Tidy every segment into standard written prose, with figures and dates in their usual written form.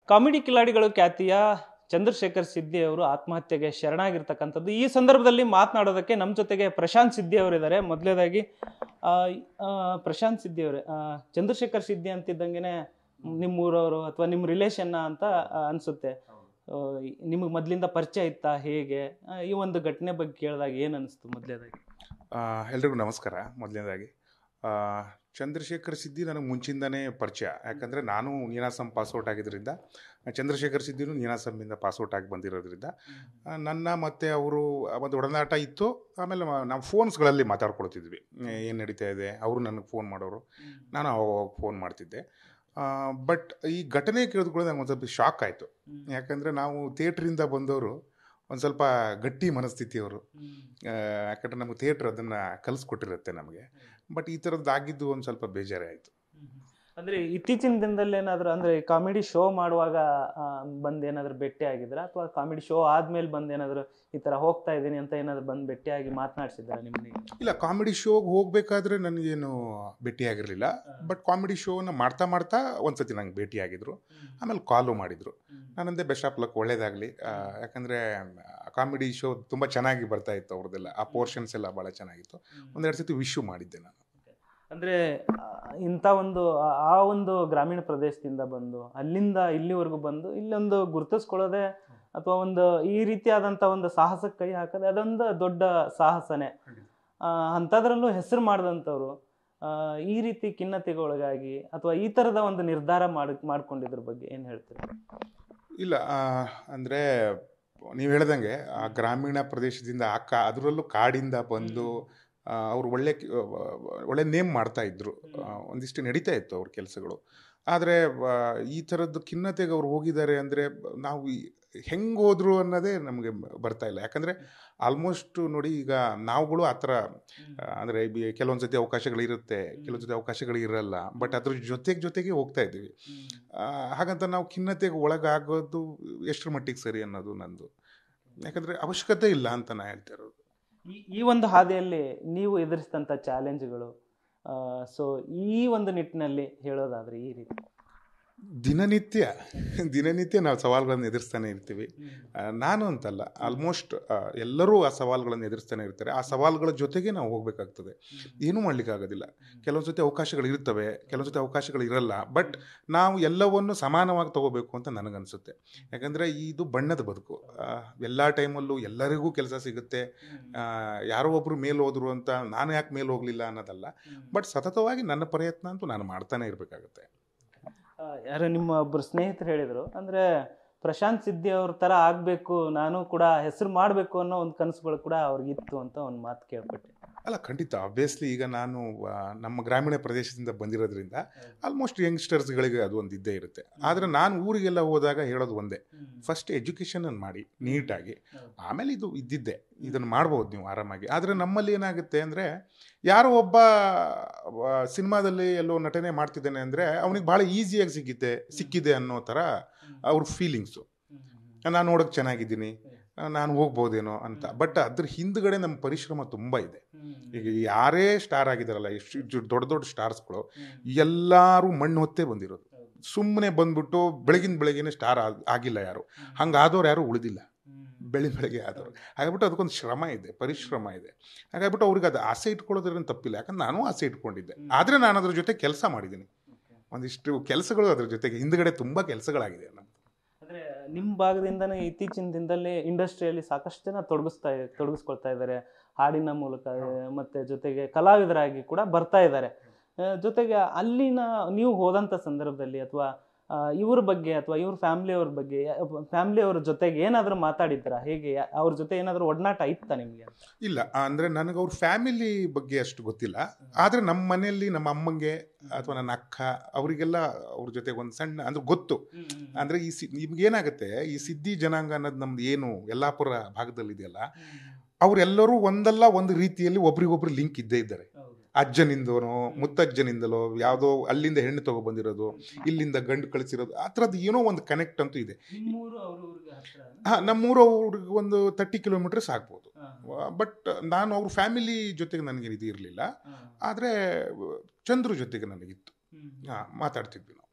Comedy ಕಿಲಾಡಿಗಳು ಖ್ಯಾತಿಯ ಚಂದ್ರಶೇಖರ್ ಸಿದ್ದಿ ಅವರು ಆತ್ಮಹತ್ಯೆಗೆ ಶರಣಾಗಿರ್ತಕ್ಕಂಥದ್ದು. ಈ ಸಂದರ್ಭದಲ್ಲಿ ಮಾತನಾಡೋದಕ್ಕೆ ನಮ್ಮ ಜೊತೆಗೆ ಪ್ರಶಾಂತ್ ಸಿದ್ದಿ ಅವರಿದ್ದಾರೆ. ಮೊದಲೇದಾಗಿ ಪ್ರಶಾಂತ್ ಸಿದ್ದಿ ಅವರೇ, ಚಂದ್ರಶೇಖರ್ ಸಿದ್ದಿ ಅಂತಿದ್ದಂಗೆನೆ ನಿಮ್ಮೂರವರು ಅಥವಾ ನಿಮ್ಮ ರಿಲೇಷನ್ನ ಅಂತ ಅನ್ಸುತ್ತೆ. ನಿಮಗೆ ಮೊದಲಿಂದ ಪರಿಚಯ ಇತ್ತಾ, ಹೇಗೆ? ಈ ಒಂದು ಘಟನೆ ಬಗ್ಗೆ ಕೇಳಿದಾಗ ಏನು ಅನಿಸ್ತು ಮೊದಲೇದಾಗಿ? ಎಲ್ರಿಗೂ ನಮಸ್ಕಾರ. ಮೊದಲನೇದಾಗಿ ಚಂದ್ರಶೇಖರ್ ಸಿದ್ದಿ ನನಗೆ ಮುಂಚಿಂದನೇ ಪರಿಚಯ. ಯಾಕಂದರೆ ನಾನು ನೀನಾಸಂ ಪಾಸ್ಔಟ್ ಆಗಿದ್ದರಿಂದ, ಚಂದ್ರಶೇಖರ್ ಸಿದ್ದಿನೂ ನೀನಾಸಂನಿಂದ ಪಾಸ್ಔಟ್ ಆಗಿ ಬಂದಿರೋದ್ರಿಂದ ನನ್ನ ಮತ್ತು ಅವರು ಒಂದು ಒಡನಾಟ ಇತ್ತು. ಆಮೇಲೆ ನಾವು ಫೋನ್ಸ್ಗಳಲ್ಲಿ ಮಾತಾಡ್ಕೊಳ್ತಿದ್ವಿ, ಏನು ನಡೀತಾ ಇದೆ. ಅವರು ನನಗೆ ಫೋನ್ ಮಾಡೋರು, ನಾನು ಅವಾಗ ಫೋನ್ ಮಾಡ್ತಿದ್ದೆ. ಬಟ್ ಈ ಘಟನೆ ಕೇಳಿದ್ಕೊಳ್ಳಿ ನಂಗೆ ಒಂದು ಸ್ವಲ್ಪ ಶಾಕ್ ಆಯಿತು. ಯಾಕಂದರೆ ನಾವು ಥಿಯೇಟ್ರಿಂದ ಬಂದವರು ಒಂದು ಸ್ವಲ್ಪ ಗಟ್ಟಿ ಮನಸ್ಥಿತಿಯವರು. ಯಾಕಂದರೆ ನಮಗೆ ಥಿಯೇಟ್ರ್ ಅದನ್ನು ಕಲಿಸ್ಕೊಟ್ಟಿರುತ್ತೆ ನಮಗೆ. ಬಟ್ ಈ ಥರದ್ದು ಆಗಿದ್ದು ಒಂದು ಸ್ವಲ್ಪ ಬೇಜಾರೇ ಆಯಿತು. ಅಂದರೆ ಇತ್ತೀಚಿನ ದಿನದಲ್ಲಿ ಏನಾದರೂ, ಅಂದರೆ ಕಾಮಿಡಿ ಶೋ ಮಾಡುವಾಗ ಬಂದು ಏನಾದರೂ ಭೇಟಿ ಆಗಿದ್ರ, ಅಥವಾ ಕಾಮಿಡಿ ಶೋ ಆದಮೇಲೆ ಬಂದು ಏನಾದರೂ ಈ ಥರ ಹೋಗ್ತಾ ಇದ್ದೀನಿ ಅಂತ ಏನಾದರೂ ಬಂದು ಭೇಟಿಯಾಗಿ ಮಾತನಾಡಿಸಿದ್ರ ನಿಮಗೆ? ಇಲ್ಲ, ಕಾಮಿಡಿ ಶೋಗೆ ಹೋಗಬೇಕಾದ್ರೆ ನನಗೇನು ಭೇಟಿಯಾಗಿರಲಿಲ್ಲ. ಬಟ್ ಕಾಮಿಡಿ ಶೋನ ಮಾಡ್ತಾ ಮಾಡ್ತಾ ಒಂದು ಸತಿ ನಂಗೆ ಭೇಟಿಯಾಗಿದ್ರು. ಆಮೇಲೆ ಕಾಲು ಮಾಡಿದರು. ನಾನಂದೇ ಬೆಸ್ಟ್ ಆಫ್ ಲಕ್, ಒಳ್ಳೇದಾಗಲಿ. ಯಾಕಂದರೆ ಕಾಮಿಡಿ ಶೋ ತುಂಬ ಚೆನ್ನಾಗಿ ಬರ್ತಾಯಿತ್ತು ಅವ್ರದ್ದೆಲ್ಲ. ಆ ಪೋರ್ಷನ್ಸ್ ಎಲ್ಲ ಭಾಳ ಚೆನ್ನಾಗಿತ್ತು. ಒಂದೆರಡು ಸತಿ ವಿಶ್ಯೂ ಮಾಡಿದ್ದೆ ನಾನು. ಅಂದರೆ ಇಂಥ ಒಂದು ಆ ಒಂದು ಗ್ರಾಮೀಣ ಪ್ರದೇಶದಿಂದ ಬಂದು ಅಲ್ಲಿಂದ ಇಲ್ಲಿವರೆಗೂ ಬಂದು ಇಲ್ಲೊಂದು ಗುರುತಿಸ್ಕೊಳ್ಳೋದೆ ಅಥವಾ ಒಂದು ಈ ರೀತಿಯಾದಂಥ ಒಂದು ಸಾಹಸಕ್ಕೆ ಕೈ ಹಾಕೋದೆ ಅದೊಂದು ದೊಡ್ಡ ಸಾಹಸನೇ. ಅಂಥದ್ರಲ್ಲೂ ಹೆಸರು ಮಾಡಿದಂಥವ್ರು ಈ ರೀತಿ ಖಿನ್ನತೆಗೊಳಗಾಗಿ ಅಥವಾ ಈ ಥರದ ಒಂದು ನಿರ್ಧಾರ ಮಾಡ್ಕೊಂಡಿದ್ರ ಬಗ್ಗೆ ಏನು ಹೇಳ್ತೀರಿ? ಇಲ್ಲ, ಅಂದರೆ ನೀವು ಹೇಳ್ದಂಗೆ ಆ ಗ್ರಾಮೀಣ ಪ್ರದೇಶದಿಂದ ಅದರಲ್ಲೂ ಕಾಡಿಂದ ಬಂದು ಅವರು ಒಳ್ಳೆ ನೇಮ್ ಮಾಡ್ತಾಯಿದ್ರು. ಒಂದಿಷ್ಟು ನಡೀತಾ ಇತ್ತು ಅವ್ರ ಕೆಲಸಗಳು. ಆದರೆ ಈ ಥರದ್ದು ಖಿನ್ನತೆಗೆ ಅವ್ರು ಹೋಗಿದ್ದಾರೆ ಅಂದರೆ ನಾವು ಹೆಂಗೆ ಹೋದ್ರು ಅನ್ನೋದೇ ನಮಗೆ ಬರ್ತಾಯಿಲ್ಲ. ಯಾಕಂದರೆ ಆಲ್ಮೋಸ್ಟ್ ನೋಡಿ, ಈಗ ನಾವುಗಳು ಆ ಥರ ಅಂದರೆ ಕೆಲವೊಂದು ಸತಿ ಅವಕಾಶಗಳಿರುತ್ತೆ, ಕೆಲವೊಂದು ಸತಿ ಅವಕಾಶಗಳು ಇರಲ್ಲ. ಬಟ್ ಅದ್ರ ಜೊತೆಗೆ ಹೋಗ್ತಾ ಇದ್ದೀವಿ. ಹಾಗಂತ ನಾವು ಖಿನ್ನತೆಗೆ ಒಳಗಾಗೋದು ಎಷ್ಟರ ಮಟ್ಟಿಗೆ ಸರಿ ಅನ್ನೋದು ನಂದು. ಯಾಕಂದರೆ ಅವಶ್ಯಕತೆ ಇಲ್ಲ ಅಂತ ನಾನು ಹೇಳ್ತಾ ಇರೋದು. ಈ ಒಂದು ಹಾದಿಯಲ್ಲಿ ನೀವು ಎದುರಿಸಿದಂಥ ಚಾಲೆಂಜ್ಗಳು, ಸೊ ಈ ಒಂದು ನಿಟ್ಟಿನಲ್ಲಿ ಹೇಳೋದಾದರೆ ಈ ರೀತಿ ದಿನನಿತ್ಯ ನಾವು ಸವಾಲುಗಳನ್ನು ಎದುರಿಸ್ತಾನೆ ಇರ್ತೀವಿ. ನಾನು ಅಂತಲ್ಲ, ಆಲ್ಮೋಸ್ಟ್ ಎಲ್ಲರೂ ಆ ಸವಾಲುಗಳನ್ನು ಎದುರಿಸ್ತಾನೆ ಇರ್ತಾರೆ. ಆ ಸವಾಲುಗಳ ಜೊತೆಗೆ ನಾವು ಹೋಗಬೇಕಾಗ್ತದೆ. ಏನೂ ಮಾಡಲಿಕ್ಕಾಗೋದಿಲ್ಲ. ಕೆಲವೊಂದು ಸತಿ ಅವಕಾಶಗಳು ಇರ್ತವೆ, ಕೆಲವೊಂದು ಸತಿ ಅವಕಾಶಗಳು ಇರಲ್ಲ. ಬಟ್ ನಾವು ಎಲ್ಲವನ್ನು ಸಮಾನವಾಗಿ ತಗೋಬೇಕು ಅಂತ ನನಗನ್ಸುತ್ತೆ. ಯಾಕಂದರೆ ಇದು ಬಣ್ಣದ ಬದುಕು. ಎಲ್ಲ ಟೈಮಲ್ಲೂ ಎಲ್ಲರಿಗೂ ಕೆಲಸ ಸಿಗುತ್ತೆ. ಯಾರೋ ಒಬ್ಬರು ಮೇಲೆ ಹೋದ್ರು ಅಂತ ನಾನು ಯಾಕೆ ಮೇಲೆ ಹೋಗಲಿಲ್ಲ ಅನ್ನೋದಲ್ಲ. ಬಟ್ ಸತತವಾಗಿ ನನ್ನ ಪ್ರಯತ್ನ ಅಂತೂ ನಾನು ಮಾಡ್ತಾನೆ ಇರಬೇಕಾಗುತ್ತೆ. ಯಾರು ನಿಮ್ಮ ಒಬ್ಬರು ಸ್ನೇಹಿತರು ಹೇಳಿದರು, ಅಂದರೆ ಪ್ರಶಾಂತ್ ಸಿದ್ದಿ ಅವ್ರ ಥರ ಆಗಬೇಕು, ನಾನು ಕೂಡ ಹೆಸರು ಮಾಡಬೇಕು ಅನ್ನೋ ಒಂದು ಕನಸುಗಳು ಕೂಡ ಅವ್ರಿಗಿತ್ತು ಅಂತ ಒಂದು ಮಾತು ಕೇಳ್ಪಟ್ಟೆ. ಅಲ್ಲ, ಖಂಡಿತ. ಆಬ್ವಿಯಸ್ಲಿ ಈಗ ನಾನು ನಮ್ಮ ಗ್ರಾಮೀಣ ಪ್ರದೇಶದಿಂದ ಬಂದಿರೋದ್ರಿಂದ ಆಲ್ಮೋಸ್ಟ್ ಯಂಗ್ಸ್ಟರ್ಸ್ಗಳಿಗೆ ಅದು ಒಂದು ಇದ್ದೇ ಇರುತ್ತೆ. ಆದರೆ ನಾನು ಊರಿಗೆಲ್ಲ ಹೋದಾಗ ಹೇಳೋದು ಒಂದೇ, ಫಸ್ಟ್ ಎಜುಕೇಷನನ್ನು ಮಾಡಿ ನೀಟಾಗಿ, ಆಮೇಲೆ ಇದು ಇದ್ದಿದ್ದೆ, ಇದನ್ನು ಮಾಡ್ಬೋದು ನೀವು ಆರಾಮಾಗಿ. ಆದರೆ ನಮ್ಮಲ್ಲಿ ಏನಾಗುತ್ತೆ ಅಂದರೆ, ಯಾರೋ ಒಬ್ಬ ಸಿನಿಮಾದಲ್ಲಿ ಎಲ್ಲೋ ನಟನೆ ಮಾಡ್ತಿದ್ದಾನೆ ಅಂದರೆ ಅವನಿಗೆ ಭಾಳ ಈಸಿಯಾಗಿ ಸಿಕ್ಕಿದೆ ಅನ್ನೋ ಥರ ಅವ್ರ ಫೀಲಿಂಗ್ಸು. ನಾನು ನೋಡೋಕ್ಕೆ ಚೆನ್ನಾಗಿದ್ದೀನಿ, ನಾನು ಹೋಗ್ಬೋದೇನೋ ಅಂತ. ಬಟ್ ಅದ್ರ ಹಿಂದ್ಗಡೆ ನಮ್ಮ ಪರಿಶ್ರಮ ತುಂಬ ಇದೆ. ಈಗ ಯಾರೇ ಸ್ಟಾರ್ ಆಗಿದಾರಲ್ಲ, ಎಷ್ಟು ದೊಡ್ಡ ಸ್ಟಾರ್ಸ್ಗಳು ಎಲ್ಲರೂ ಮಣ್ಣು ಹೊತ್ತೇ ಬಂದಿರೋದು. ಸುಮ್ಮನೆ ಬಂದ್ಬಿಟ್ಟು ಬೆಳಗಿನ ಸ್ಟಾರ್ ಆಗಿಲ್ಲ ಯಾರು. ಹಂಗಾದವ್ರು ಯಾರು ಉಳಿದಿಲ್ಲ, ಬೆಳಗ್ಗೆ ಆದವರು. ಹಾಗಾಗ್ಬಿಟ್ಟು ಅದಕ್ಕೊಂದು ಶ್ರಮ ಇದೆ, ಪರಿಶ್ರಮ ಇದೆ. ಹಾಗಾಗ್ಬಿಟ್ಟು ಅವ್ರಿಗೆ ಅದು ಆಸೆ ಇಟ್ಕೊಳ್ಳೋದ್ರಿಂದ ತಪ್ಪಿಲ್ಲ. ಯಾಕಂದ್ರೆ ನಾನು ಆಸೆ ಇಟ್ಕೊಂಡಿದ್ದೆ. ಆದರೆ ನಾನು ಅದ್ರ ಜೊತೆ ಕೆಲಸ ಮಾಡಿದ್ದೀನಿ. ಒಂದಿಷ್ಟು ಕೆಲಸಗಳು ಅದ್ರ ಜೊತೆಗೆ ಹಿಂದ್ಗಡೆ ತುಂಬ ಕೆಲಸಗಳಾಗಿದೆ ನಮ್ದು. ಅಂದರೆ ನಿಮ್ಮ ಭಾಗದಿಂದನೇ ಇತ್ತೀಚಿನ ದಿನದಲ್ಲಿ ಇಂಡಸ್ಟ್ರಿಯಲ್ಲಿ ಸಾಕಷ್ಟು ಜನ ತೊಡಗಿಸ್ಕೊಳ್ತಾ ಇದ್ದಾರೆ, ಹಾಡಿನ ಮೂಲಕ. ಮತ್ತು ಜೊತೆಗೆ ಕಲಾವಿದರಾಗಿ ಕೂಡ ಬರ್ತಾ ಇದ್ದಾರೆ. ಜೊತೆಗೆ ಅಲ್ಲಿನ ನೀವು ಹೋದಂಥ ಸಂದರ್ಭದಲ್ಲಿ ಅಥವಾ ಇವ್ರ ಬಗ್ಗೆ ಅಥವಾ ಇವ್ರ ಫ್ಯಾಮಿಲಿಯವ್ರ ಜೊತೆಗೆ ಏನಾದರೂ ಮಾತಾಡಿದ್ದೀರಾ? ಹೇಗೆ ಅವ್ರ ಜೊತೆ ಏನಾದರೂ ಒಡನಾಟ ಇತ್ತಾ ನಿಮಗೆ? ಇಲ್ಲ, ಅಂದರೆ ನನಗೆ ಅವ್ರ ಫ್ಯಾಮಿಲಿ ಬಗ್ಗೆ ಅಷ್ಟು ಗೊತ್ತಿಲ್ಲ. ಆದರೆ ನಮ್ಮ ಮನೆಯಲ್ಲಿ ನಮ್ಮ ಅಮ್ಮಂಗೆ ಅಥವಾ ನನ್ನ ಅಕ್ಕ ಅವರಿಗೆಲ್ಲ ಅವ್ರ ಜೊತೆಗೆ ಒಂದು ಸಣ್ಣ ಅಂದ್ರೆ ಗೊತ್ತು. ಅಂದರೆ ನಿಮ್ಗೇನಾಗುತ್ತೆ, ಈ ಸಿದ್ದಿ ಜನಾಂಗ ಅನ್ನೋದು ನಮ್ದು ಏನು ಯಲ್ಲಾಪುರ ಭಾಗದಲ್ಲಿದೆಯಲ್ಲ, ಅವರೆಲ್ಲರೂ ಒಂದಲ್ಲ ಒಂದು ರೀತಿಯಲ್ಲಿ ಒಬ್ರಿಗೊಬ್ರು ಲಿಂಕ್ ಇದ್ದೇ ಇದ್ದಾರೆ. ಅಜ್ಜನಿಂದನೋ ಮುತ್ತಜ್ಜನಿಂದಲೋ ಯಾವುದೋ ಅಲ್ಲಿಂದ ಹೆಣ್ಣು ತಗೊಬಂದಿರೋದು, ಇಲ್ಲಿಂದ ಗಂಡು ಕಳಿಸಿರೋದು, ಆ ಥರದ್ದು ಏನೋ ಒಂದು ಕನೆಕ್ಟ್ ಅಂತೂ ಇದೆ. ನಮ್ಮೂರು ಅವ್ರಿಗೆ ಒಂದು 30 ಕಿಲೋಮೀಟರ್ಸ್ ಆಗ್ಬೋದು. ಬಟ್ ನಾನು ಅವ್ರ ಫ್ಯಾಮಿಲಿ ಜೊತೆಗೆ ನನಗೆ ಇದು ಇರಲಿಲ್ಲ. ಆದರೆ ಚಂದ್ರು ಜೊತೆಗೆ ನನಗಿತ್ತು. ಮಾತಾಡ್ತಿದ್ವಿ ನಾವು.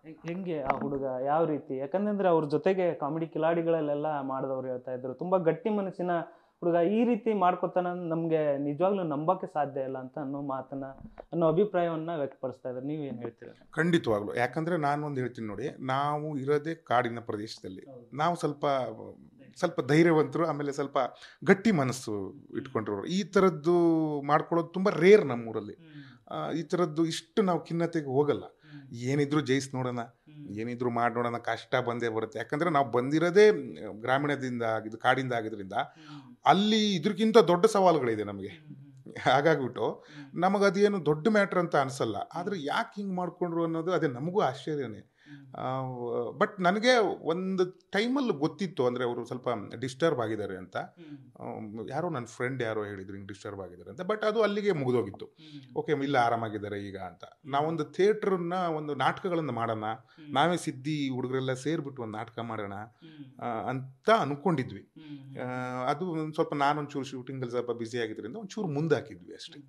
ಹೆಂಗೆ ಆ ಹುಡುಗ ಯಾವ ರೀತಿ? ಯಾಕಂದ್ರೆ ಅವ್ರ ಜೊತೆಗೆ ಕಾಮಿಡಿ ಕಿಲಾಡಿಗಳಲ್ಲೆಲ್ಲ ಮಾಡಿದವ್ರು ಹೇಳ್ತಾ ಇದ್ರು, ತುಂಬಾ ಗಟ್ಟಿ ಮನಸ್ಸಿನ ಹುಡುಗ, ಈ ರೀತಿ ಮಾಡ್ಕೊತಾನ ನಮ್ಗೆ ನಿಜವಾಗ್ಲೂ ನಂಬಕ್ಕೆ ಸಾಧ್ಯ ಇಲ್ಲ ಅಂತ ಅನ್ನೋ ಅಭಿಪ್ರಾಯವನ್ನ ವ್ಯಕ್ತಪಡಿಸ್ತಾ ಇದ್ದಾರೆ. ನೀವೇನ್ ಹೇಳ್ತೀರ? ಖಂಡಿತವಾಗ್ಲು. ಯಾಕಂದ್ರೆ ನಾನು ಒಂದು ಹೇಳ್ತೀನಿ ನೋಡಿ, ನಾವು ಇರೋದೇ ಕಾಡಿನ ಪ್ರದೇಶದಲ್ಲಿ, ನಾವು ಸ್ವಲ್ಪ ಧೈರ್ಯವಂತರು, ಆಮೇಲೆ ಸ್ವಲ್ಪ ಗಟ್ಟಿ ಮನಸ್ಸು ಇಟ್ಕೊಂಡಿರೋರು. ಈ ಥರದ್ದು ಮಾಡ್ಕೊಳ್ಳೋದು ತುಂಬ ರೇರ್ ನಮ್ಮೂರಲ್ಲಿ. ಈ ಥರದ್ದು ಇಷ್ಟು ನಾವು ಖಿನ್ನತೆಗೆ ಹೋಗಲ್ಲ. ಏನಿದ್ರು ಜಯಿಸಿ ನೋಡೋಣ, ಏನಿದ್ರು ಮಾಡಿ ನೋಡೋಣ, ಕಷ್ಟ ಬಂದೇ ಬರುತ್ತೆ. ಯಾಕಂದರೆ ನಾವು ಬಂದಿರೋದೇ ಗ್ರಾಮೀಣದಿಂದ ಆಗಿದ್ದು, ಕಾಡಿಂದ ಆಗಿದ್ರಿಂದ ಅಲ್ಲಿ ಇದ್ರಕ್ಕಿಂತ ದೊಡ್ಡ ಸವಾಲುಗಳಿದೆ ನಮಗೆ. ಹಾಗಾಗ್ಬಿಟ್ಟು ನಮಗದೇನು ದೊಡ್ಡ ಮ್ಯಾಟ್ರ್ ಅಂತ ಅನಿಸಲ್ಲ. ಆದರೆ ಯಾಕೆ ಹಿಂಗೆ ಮಾಡಿಕೊಂಡ್ರು ಅನ್ನೋದು ಅದೇ ನಮಗೂ ಆಶ್ಚರ್ಯನೇ. ಬಟ್ ನನಗೆ ಒಂದು ಟೈಮಲ್ಲಿ ಗೊತ್ತಿತ್ತು, ಅಂದರೆ ಅವರು ಸ್ವಲ್ಪ ಡಿಸ್ಟರ್ಬ್ ಆಗಿದ್ದಾರೆ ಅಂತ. ಯಾರೋ ನನ್ನ ಫ್ರೆಂಡ್ ಯಾರೋ ಹೇಳಿದ್ರು ಹಿಂಗೆ ಡಿಸ್ಟರ್ಬ್ ಆಗಿದ್ದಾರೆ ಅಂತ. ಬಟ್ ಅದು ಅಲ್ಲಿಗೆ ಮುಗಿದೋಗಿತ್ತು. ಓಕೆ, ಇಲ್ಲ ಆರಾಮಾಗಿದ್ದಾರೆ ಈಗ ಅಂತ. ನಾವೊಂದು ಥಿಯೇಟ್ರನ್ನ, ಒಂದು ನಾಟಕಗಳನ್ನು ಮಾಡೋಣ, ನಾವೇ ಸಿದ್ಧಿ ಹುಡುಗರೆಲ್ಲ ಸೇರಿಬಿಟ್ಟು ಒಂದು ನಾಟಕ ಮಾಡೋಣ ಅಂತ ಅಂದ್ಕೊಂಡಿದ್ವಿ. ಅದು ಒಂದು ಸ್ವಲ್ಪ ನಾನೊಂಚೂರು ಶೂಟಿಂಗಲ್ಲಿ ಸ್ವಲ್ಪ ಬ್ಯುಸಿ ಆಗಿದ್ದರಿಂದ ಒಂಚೂರು ಮುಂದೆ ಹಾಕಿದ್ವಿ ಅಷ್ಟೇ.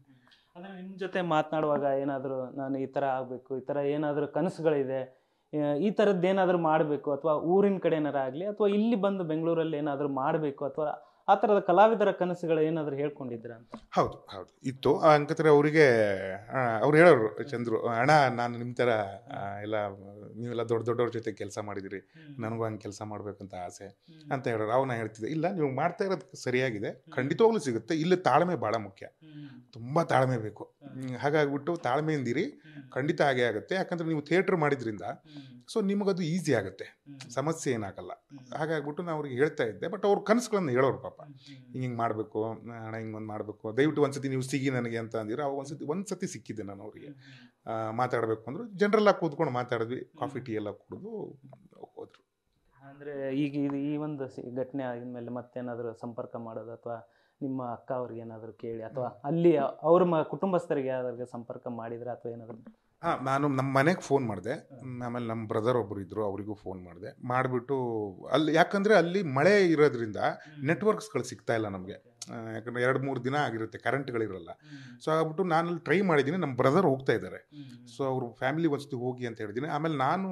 ಅಂದರೆ ನಿಮ್ಮ ಜೊತೆ ಮಾತನಾಡುವಾಗ ಏನಾದರೂ ನಾನು ಈ ಥರ ಆಗಬೇಕು, ಈ ಥರ ಏನಾದರೂ ಕನಸುಗಳಿದೆ, ಈ ಥರದ್ದು ಏನಾದರೂ ಮಾಡಬೇಕು, ಅಥವಾ ಊರಿನ ಕಡೆ ಏನಾರು ಆಗಲಿ, ಅಥವಾ ಇಲ್ಲಿ ಬಂದು ಬೆಂಗಳೂರಲ್ಲಿ ಏನಾದರೂ ಮಾಡಬೇಕು, ಅಥವಾ ಆ ಥರದ ಕಲಾವಿದರ ಕನಸುಗಳು ಏನಾದರೂ ಹೇಳ್ಕೊಂಡಿದ್ದೀರ ಅಂತ? ಹೌದು ಇತ್ತು. ಅಂಕತ್ರೆ ಅವರಿಗೆ ಅವ್ರು ಹೇಳೋರು, ಚಂದ್ರು ಅಣ್ಣ, ನಾನು ನಿಮ್ಮ ಥರ ಎಲ್ಲ ನೀವೆಲ್ಲ ದೊಡ್ಡವ್ರ ಜೊತೆ ಕೆಲಸ ಮಾಡಿದಿರಿ, ನನಗೂ ಹಂಗೆ ಕೆಲಸ ಮಾಡಬೇಕಂತ ಆಸೆ ಅಂತ ಹೇಳೋರು. ಅವನ್ನ ಹೇಳ್ತಿದ್ದೆ, ಇಲ್ಲ ನೀವು ಮಾಡ್ತಾ ಇರೋದು ಸರಿಯಾಗಿದೆ, ಖಂಡಿತವಾಗ್ಲೂ ಸಿಗುತ್ತೆ. ಇಲ್ಲಿ ತಾಳ್ಮೆ ಭಾಳ ಮುಖ್ಯ, ತುಂಬ ತಾಳ್ಮೆ ಬೇಕು. ಹಾಗಾಗ್ಬಿಟ್ಟು ತಾಳ್ಮೆಯಿಂದಿರಿ, ಖಂಡಿತ ಹಾಗೆ ಆಗುತ್ತೆ. ಯಾಕಂದರೆ ನೀವು ಥಿಯೇಟ್ರ್ ಮಾಡಿದ್ರಿಂದ ಸೊ ನಿಮಗದು ಈಸಿ ಆಗುತ್ತೆ, ಸಮಸ್ಯೆ ಏನಾಗಲ್ಲ. ಹಾಗಾಗ್ಬಿಟ್ಟು ನಾನು ಅವ್ರಿಗೆ ಹೇಳ್ತಾ ಇದ್ದೆ. ಬಟ್ ಅವ್ರ ಕನಸುಗಳನ್ನು ಹೇಳೋರು ಪಾಪ, ಹಿಂಗೆ ಮಾಡಬೇಕು ಅಣ್ಣ, ಹಿಂಗೊಂದು ಮಾಡಬೇಕು, ದಯವಿಟ್ಟು ಒಂದ್ಸತಿ ನೀವು ಸಿಗಿ ನನಗೆ ಅಂತ ಅಂದಿರೋ. ಅವಾಗ ಒಂದ್ಸತಿ ಸಿಕ್ಕಿದ್ದೆ ನಾನು ಅವರಿಗೆ. ಮಾತಾಡಬೇಕು ಅಂದರು, ಜನರಲ್ಲಾಗಿ ಕೂತ್ಕೊಂಡು ಮಾತಾಡಿದ್ವಿ, ಕಾಫಿ ಟೀ ಎಲ್ಲ ಕುಡಿದು ಹೋದ್ರು. ಅಂದರೆ ಈಗ ಈ ಒಂದು ಘಟನೆ ಆಗಿದ್ಮೇಲೆ ಮತ್ತೇನಾದರೂ ಸಂಪರ್ಕ ಮಾಡೋದು, ಅಥವಾ ನಿಮ್ಮ ಅಕ್ಕ ಅವ್ರಿಗೆ ಏನಾದರೂ ಕೇಳಿ, ಅಥವಾ ಅಲ್ಲಿ ಅವ್ರ ಕುಟುಂಬಸ್ಥರಿಗೆ ಯಾವ್ದಾದ್ರು ಸಂಪರ್ಕ ಮಾಡಿದ್ರೆ, ಅಥವಾ ಏನಾದರೂ? ನಾನು ನಮ್ಮ ಮನೆಗೆ ಫೋನ್ ಮಾಡಿದೆ. ಆಮೇಲೆ ನಮ್ಮ ಬ್ರದರ್ ಒಬ್ಬರು ಇದ್ದರು, ಅವರಿಗೂ ಫೋನ್ ಮಾಡಿದೆ. ಮಾಡಿಬಿಟ್ಟು ಅಲ್ಲಿ, ಯಾಕಂದರೆ ಅಲ್ಲಿ ಮಳೆ ಇರೋದ್ರಿಂದ ನೆಟ್ವರ್ಕ್ಸ್ಗಳು ಸಿಗ್ತಾ ಇಲ್ಲ ನಮಗೆ. ಯಾಕಂದರೆ 2-3 ದಿನ ಆಗಿರುತ್ತೆ, ಕರೆಂಟ್ಗಳಿರಲ್ಲ. ಸೊ ಆಗ್ಬಿಟ್ಟು ನಾನು ಅಲ್ಲಿ ಟ್ರೈ ಮಾಡಿದ್ದೀನಿ. ನಮ್ಮ ಬ್ರದರ್ ಹೋಗ್ತಾ ಇದ್ದಾರೆ, ಸೊ ಅವರು ಫ್ಯಾಮಿಲಿ ಒಂದ್ಸತಿ ಹೋಗಿ ಅಂತ ಹೇಳಿದ್ದೀನಿ. ಆಮೇಲೆ ನಾನು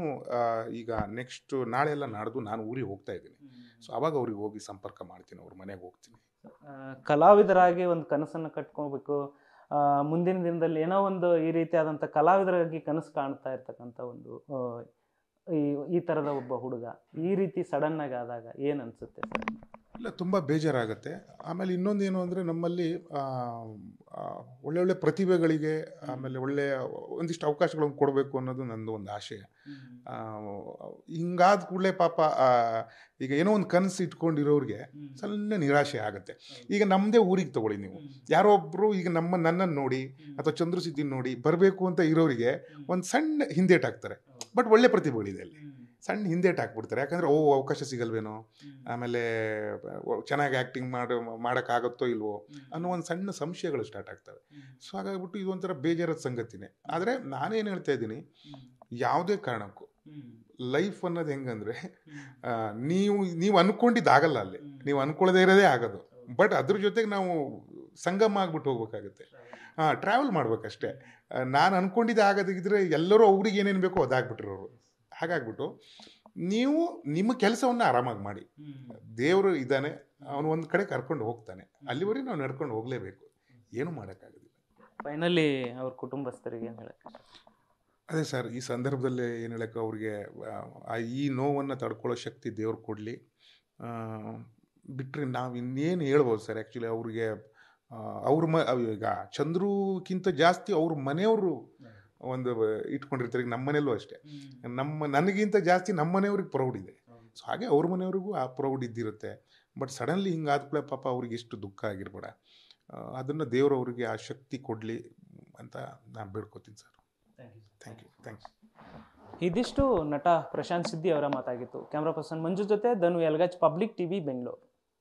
ಈಗ ನೆಕ್ಸ್ಟ್ ನಾಳೆ ಎಲ್ಲ ನಾಡ್ದು ನಾನು ಊರಿಗೆ ಹೋಗ್ತಾ ಇದ್ದೀನಿ. ಸೊ ಅವಾಗ ಅವ್ರಿಗೆ ಹೋಗಿ ಸಂಪರ್ಕ ಮಾಡ್ತೀನಿ, ಅವ್ರ ಮನೆಗೆ ಹೋಗ್ತೀನಿ. ಕಲಾವಿದರಾಗಿ ಒಂದು ಕನಸನ್ನು ಕಟ್ಕೋಬೇಕು, ಮುಂದಿನ ದಿನದಲ್ಲಿ ಏನೋ ಒಂದು ಈ ರೀತಿಯಾದಂಥ ಕಲಾವಿದರಾಗಿ ಕನಸು ಕಾಣ್ತಾ ಇರ್ತಕ್ಕಂಥ ಒಂದು ಈ ಥರದ ಒಬ್ಬ ಹುಡುಗ ಈ ರೀತಿ ಸಡನ್ ಆಗಿ ಆದಾಗ ಏನು ಅನಿಸುತ್ತೆ ಸರ್? ಇಲ್ಲ, ತುಂಬ ಬೇಜಾರಾಗುತ್ತೆ. ಆಮೇಲೆ ಇನ್ನೊಂದೇನು ಅಂದರೆ, ನಮ್ಮಲ್ಲಿ ಒಳ್ಳೊಳ್ಳೆ ಪ್ರತಿಭೆಗಳಿಗೆ ಆಮೇಲೆ ಒಳ್ಳೆಯ ಒಂದಿಷ್ಟು ಅವಕಾಶಗಳನ್ನು ಕೊಡಬೇಕು ಅನ್ನೋದು ನಂದು ಒಂದು ಆಶಯ. ಹಿಂಗಾದ ಕೂಡಲೇ ಪಾಪ ಈಗ ಏನೋ ಒಂದು ಕನಸು ಇಟ್ಕೊಂಡಿರೋರಿಗೆ ಸಣ್ಣ ನಿರಾಶೆ ಆಗುತ್ತೆ. ಈಗ ನಮ್ಮದೇ ಊರಿಗೆ ತಗೊಳ್ಳಿ ನೀವು, ಯಾರೋ ಒಬ್ಬರು ಈಗ ನನ್ನನ್ನು ನೋಡಿ ಅಥವಾ ಚಂದ್ರಸಿದ್ದಿನ ನೋಡಿ ಬರಬೇಕು ಅಂತ ಇರೋರಿಗೆ ಒಂದು ಸಣ್ಣ ಹಿಂದೇಟಾಕ್ತಾರೆ. ಬಟ್ ಒಳ್ಳೆ ಪ್ರತಿಭೆಗಳಿದೆ ಅಲ್ಲಿ, ಸಣ್ಣ ಹಿಂದೇಟು ಹಾಕ್ಬಿಡ್ತಾರೆ. ಯಾಕಂದರೆ ಅವಕಾಶ ಸಿಗಲ್ವೇನೋ, ಆಮೇಲೆ ಚೆನ್ನಾಗಿ ಆ್ಯಕ್ಟಿಂಗ್ ಮಾಡೋಕ್ಕಾಗುತ್ತೋ ಇಲ್ವೋ ಅನ್ನೋ ಒಂದು ಸಣ್ಣ ಸಂಶಯಗಳು ಸ್ಟಾರ್ಟ್ ಆಗ್ತವೆ. ಸೊ ಹಾಗಾಗ್ಬಿಟ್ಟು ಇದೊಂಥರ ಬೇಜಾರದ ಸಂಗತಿನೇ. ಆದರೆ ನಾನೇನು ಹೇಳ್ತಾ ಇದ್ದೀನಿ, ಯಾವುದೇ ಕಾರಣಕ್ಕೂ ಲೈಫ್ ಅನ್ನೋದು ಹೆಂಗಂದರೆ, ನೀವು ಅಂದ್ಕೊಂಡಿದ್ದಾಗಲ್ಲ, ಅಲ್ಲಿ ನೀವು ಅಂದ್ಕೊಳ್ಳದೇ ಇರೋದೇ ಆಗೋದು. ಬಟ್ ಅದ್ರ ಜೊತೆಗೆ ನಾವು ಸಂಗಮ ಆಗ್ಬಿಟ್ಟು ಹೋಗ್ಬೇಕಾಗುತ್ತೆ, ಟ್ರಾವೆಲ್ ಮಾಡ್ಬೇಕಷ್ಟೇ. ನಾನು ಅಂದ್ಕೊಂಡಿದ್ದೆ ಆಗೋದಿದ್ರೆ ಎಲ್ಲರೂ ಅವ್ರಿಗೆ ಏನೇನು ಬೇಕೋ ಅದಾಗ್ಬಿಟ್ಟಿರೋರು. ಹಾಗಾಗ್ಬಿಟ್ಟು ನೀವು ನಿಮ್ಮ ಕೆಲಸವನ್ನು ಆರಾಮಾಗಿ ಮಾಡಿ, ದೇವರು ಇದ್ದಾನೆ, ಅವನು ಒಂದು ಕಡೆ ಕರ್ಕೊಂಡು ಹೋಗ್ತಾನೆ, ಅಲ್ಲಿವರೆಗೆ ನಾವು ನಡ್ಕೊಂಡು ಹೋಗಲೇಬೇಕು, ಏನೂ ಮಾಡೋಕ್ಕಾಗೋದಿಲ್ಲ. ಫೈನಲಿ ಅವ್ರ ಕುಟುಂಬಸ್ಥರಿಗೆ ಏನು ಹೇಳಕ್ಕೆ? ಅದೇ ಸರ್, ಈ ಸಂದರ್ಭದಲ್ಲಿ ಏನು ಹೇಳಕ್ಕೆ, ಅವ್ರಿಗೆ ಈ ನೋವನ್ನು ತಡ್ಕೊಳ್ಳೋ ಶಕ್ತಿ ದೇವ್ರು ಕೊಡಲಿ. ಬಿಟ್ಟರೆ ನಾವು ಇನ್ನೇನು ಹೇಳ್ಬೋದು ಸರ್. ಆ್ಯಕ್ಚುಲಿ ಅವ್ರಿಗೆ ಈಗ ಚಂದ್ರುಕ್ಕಿಂತ ಜಾಸ್ತಿ ಅವ್ರ ಮನೆಯವರು ಒಂದು ಇಟ್ಕೊಂಡಿರ್ತಾರೆ. ನಮ್ಮ ಮನೆಯಲ್ಲೂ ಅಷ್ಟೇ, ನನಗಿಂತ ಜಾಸ್ತಿ ನಮ್ಮ ಮನೆಯವ್ರಿಗೆ ಪ್ರೌಡ್ ಇದೆ. ಸೊ ಹಾಗೆ ಅವ್ರ ಮನೆಯವ್ರಿಗೂ ಆ ಪ್ರೌಡ್ ಇದ್ದಿರುತ್ತೆ. ಬಟ್ ಸಡನ್ಲಿ ಹಿಂಗಾದ್ಕೂಳೆ ಪಾಪ ಅವ್ರಿಗೆ ಎಷ್ಟು ದುಃಖ ಆಗಿರ್ಬೇಡ, ಅದನ್ನು ದೇವರು ಅವ್ರಿಗೆ ಆ ಶಕ್ತಿ ಕೊಡಲಿ ಅಂತ ನಾನು ಬೇಡ್ಕೋತೀನಿ ಸರ್. Thank you. ಇದಿಷ್ಟು ನಟ ಪ್ರಶಾಂತ್ ಸಿದ್ದಿ ಅವರ ಮಾತಾಗಿತ್ತು. ಕ್ಯಾಮ್ರಾ ಪರ್ಸನ್ ಮಂಜು ಜೊತೆ ಧನು ಯಲ್ಗಜ್, ಪಬ್ಲಿಕ್ ಟಿವಿ, ಬೆಂಗಳೂರು.